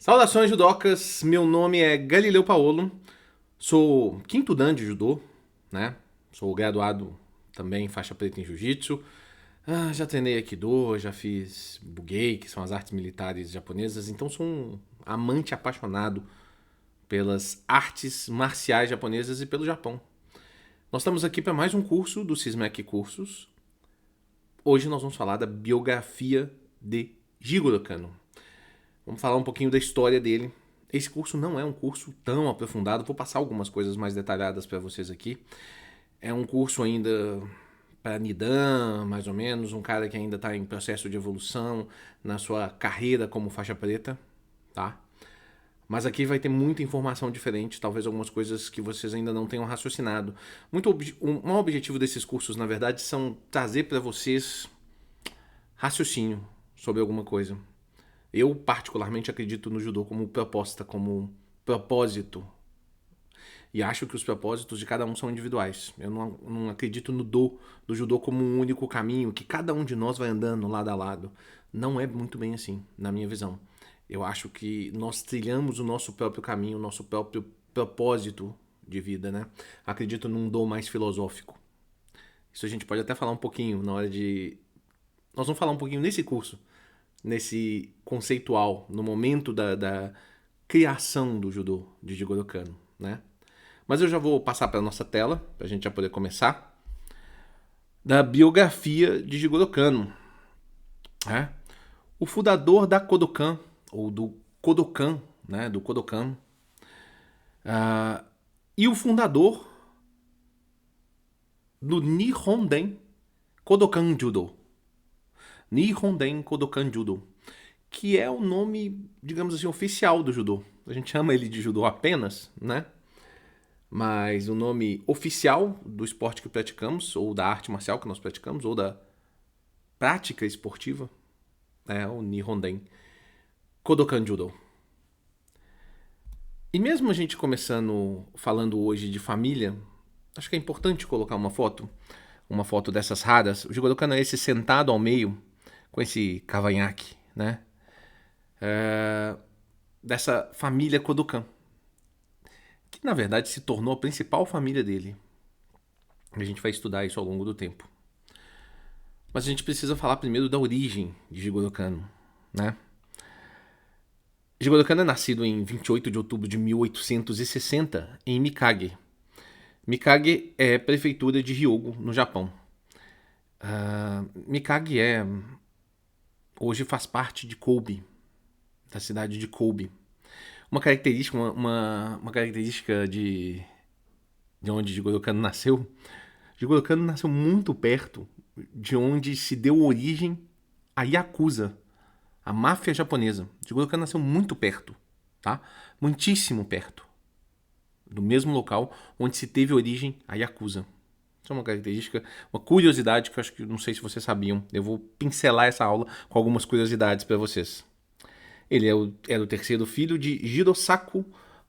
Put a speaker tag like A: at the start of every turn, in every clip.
A: Saudações judocas, meu nome é Galileu Paolo, sou quinto dan de judô, né? Sou graduado também em faixa preta em jiu-jitsu. Já treinei Aikido, já fiz Bugei, que são as artes militares japonesas, então sou um amante apaixonado pelas artes marciais japonesas e pelo Japão. Nós estamos aqui para mais um curso do Sismec Cursos. Hoje nós vamos falar da biografia de Jigoro Kano. Vamos falar um pouquinho da história dele. Esse curso não é um curso tão aprofundado, vou passar algumas coisas mais detalhadas para vocês aqui. É um curso ainda para Nidan, mais ou menos, um cara que ainda está em processo de evolução na sua carreira como faixa preta, tá? Mas aqui vai ter muita informação diferente, talvez algumas coisas que vocês ainda não tenham raciocinado. Um objetivo desses cursos, na verdade, são trazer para vocês raciocínio sobre alguma coisa. Eu, particularmente, acredito no judô como proposta, como propósito. E acho que os propósitos de cada um são individuais. Eu não acredito no do judô como um único caminho, que cada um de nós vai andando lado a lado. Não é muito bem assim, na minha visão. Eu acho que nós trilhamos o nosso próprio caminho, o nosso próprio propósito de vida, né? Acredito num do mais filosófico. Isso a gente pode até falar um pouquinho na hora de... Nós vamos falar um pouquinho nesse curso, nesse conceitual, no momento da criação do judô de Jigoro Kano, né? Mas eu já vou passar para a nossa tela, para a gente já poder começar, da biografia de Jigoro Kano. Né? O fundador da Kodokan, ou do Kodokan, né? Do Kodokan, e o fundador do Nihon-den Kodokan Judo. Nihon-den Kodokan Judo, que é o nome, digamos assim, oficial do judô. A gente chama ele de judô apenas, né? Mas o nome oficial do esporte que praticamos, ou da arte marcial que nós praticamos, ou da prática esportiva, é o Nihon-den Kodokan Judo. E mesmo a gente começando falando hoje de família, acho que é importante colocar uma foto dessas raras. O Jigoro Kano é esse sentado ao meio, com esse cavanhaque, né? Dessa família Kodokan, que na verdade se tornou a principal família dele. A gente vai estudar isso ao longo do tempo. Mas a gente precisa falar primeiro da origem de Jigoro Kano, né? Jigoro Kano é nascido em 28 de outubro de 1860 em Mikage. Mikage é prefeitura de Hyogo, no Japão. Mikage hoje faz parte de Kobe, da cidade de Kobe. Uma característica de onde Jigoro Kano nasceu. Jigoro Kano nasceu muito perto de onde se deu origem a Yakuza, a máfia japonesa. Jigoro Kano nasceu muito perto, tá? Muitíssimo perto do mesmo local onde se teve origem a Yakuza. Isso é uma característica, uma curiosidade que eu acho que não sei se vocês sabiam. Eu vou pincelar essa aula com algumas curiosidades para vocês. Ele era o terceiro filho de Jirosaku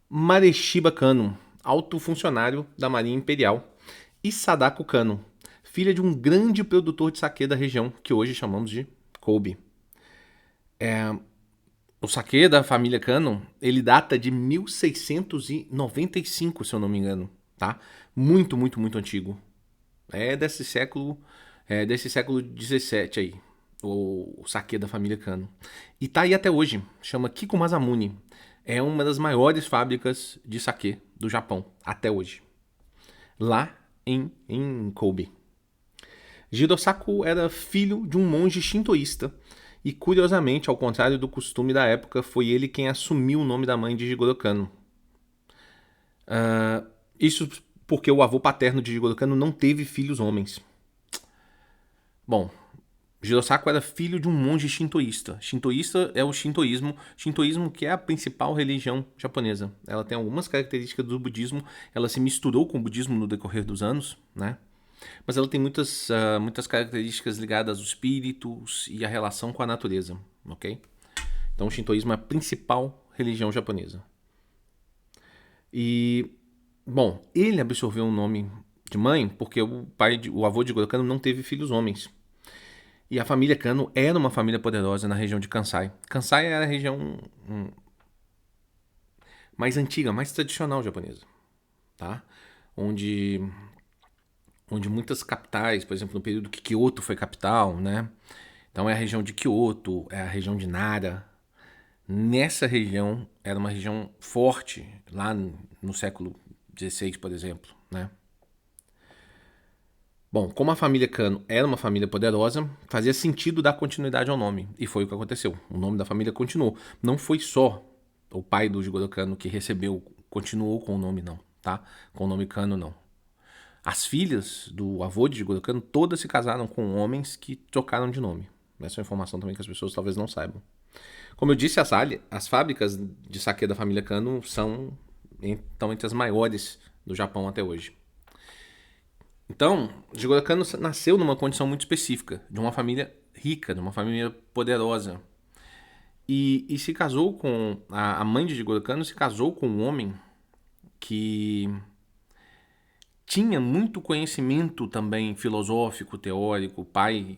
A: Mareshiba Kano, alto funcionário da Marinha Imperial, e Sadako Kano, filha de um grande produtor de saquê da região, que hoje chamamos de Kobe. O saquê da família Kano, ele data de 1695, se eu não me engano, tá? Muito, muito, muito antigo. Desse século 17 aí, o saquê da família Kano. E tá aí até hoje, chama Kiko Masamune. É uma das maiores fábricas de saquê do Japão, até hoje. Lá em Kobe. Jirosaku era filho de um monge shintoísta e, curiosamente, ao contrário do costume da época, foi ele quem assumiu o nome da mãe de Jigoro Kano. Isso porque o avô paterno de Jigoro Kano não teve filhos homens. Bom, Jirosaku era filho de um monge shintoísta. Shintoísta é o shintoísmo. Shintoísmo que é a principal religião japonesa. Ela tem algumas características do budismo. Ela se misturou com o budismo no decorrer dos anos, né? Mas ela tem muitas características ligadas aos espíritos e à relação com a natureza, ok? Então o shintoísmo é a principal religião japonesa. E, bom, ele absorveu um nome de mãe porque o avô de Jigoro Kano não teve filhos homens. E a família Kano era uma família poderosa na região de Kansai. Kansai era a região mais antiga, mais tradicional japonesa, tá? Onde muitas capitais, por exemplo, no período que Kyoto foi capital, né? Então é a região de Kyoto, é a região de Nara. Nessa região, era uma região forte, lá no século XVI, por exemplo, né? Bom, como a família Kano era uma família poderosa, fazia sentido dar continuidade ao nome. E foi o que aconteceu. O nome da família continuou. Não foi só o pai do Jigoro Kano que continuou com o nome, não, tá? Com o nome Kano, não. As filhas do avô de Jigoro Kano todas se casaram com homens que trocaram de nome. Essa é uma informação também que as pessoas talvez não saibam. Como eu disse, as fábricas de sake da família Kano estão entre as maiores do Japão até hoje. Então, Jigoro Kano nasceu numa condição muito específica, de uma família rica, de uma família poderosa. E se casou com... A mãe de Jigoro Kano se casou com um homem que tinha muito conhecimento também filosófico, teórico, pai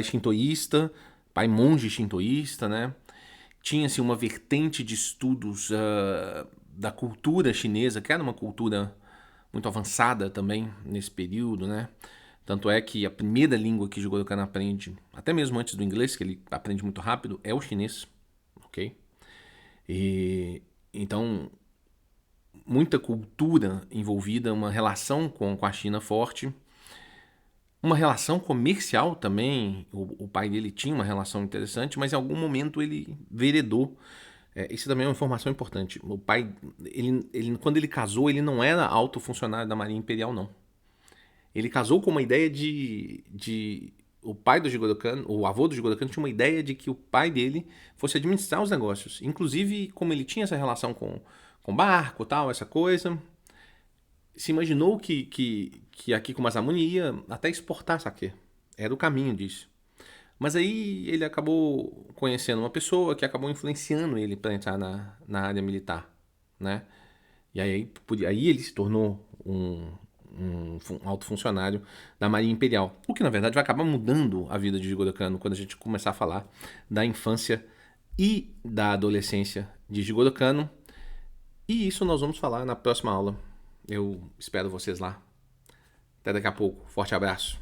A: shintoísta, pai monge shintoísta, né? Tinha-se uma vertente de estudos da cultura chinesa, que era uma cultura muito avançada também nesse período, né? Tanto é que a primeira língua que Jigoro Kano aprende, até mesmo antes do inglês, que ele aprende muito rápido, é o chinês, ok? E então, muita cultura envolvida, uma relação com a China forte, uma relação comercial também. O pai dele tinha uma relação interessante, mas em algum momento ele veredou. Isso também é uma informação importante. O pai, quando ele casou, ele não era alto funcionário da Marinha Imperial, não. Ele casou com uma ideia o pai do Jigoro Kano, o avô do Jigoro Kano, tinha uma ideia de que o pai dele fosse administrar os negócios. Inclusive, como ele tinha essa relação com barco, tal, essa coisa, se imaginou que aqui com Masamune ia até exportar sake. Era o caminho disso. Mas aí ele acabou conhecendo uma pessoa que acabou influenciando ele para entrar na área militar, né? E aí ele se tornou um alto funcionário da Marinha Imperial. O que, na verdade, vai acabar mudando a vida de Jigoro Kano quando a gente começar a falar da infância e da adolescência de Jigoro Kano. E isso nós vamos falar na próxima aula. Eu espero vocês lá. Até daqui a pouco. Forte abraço.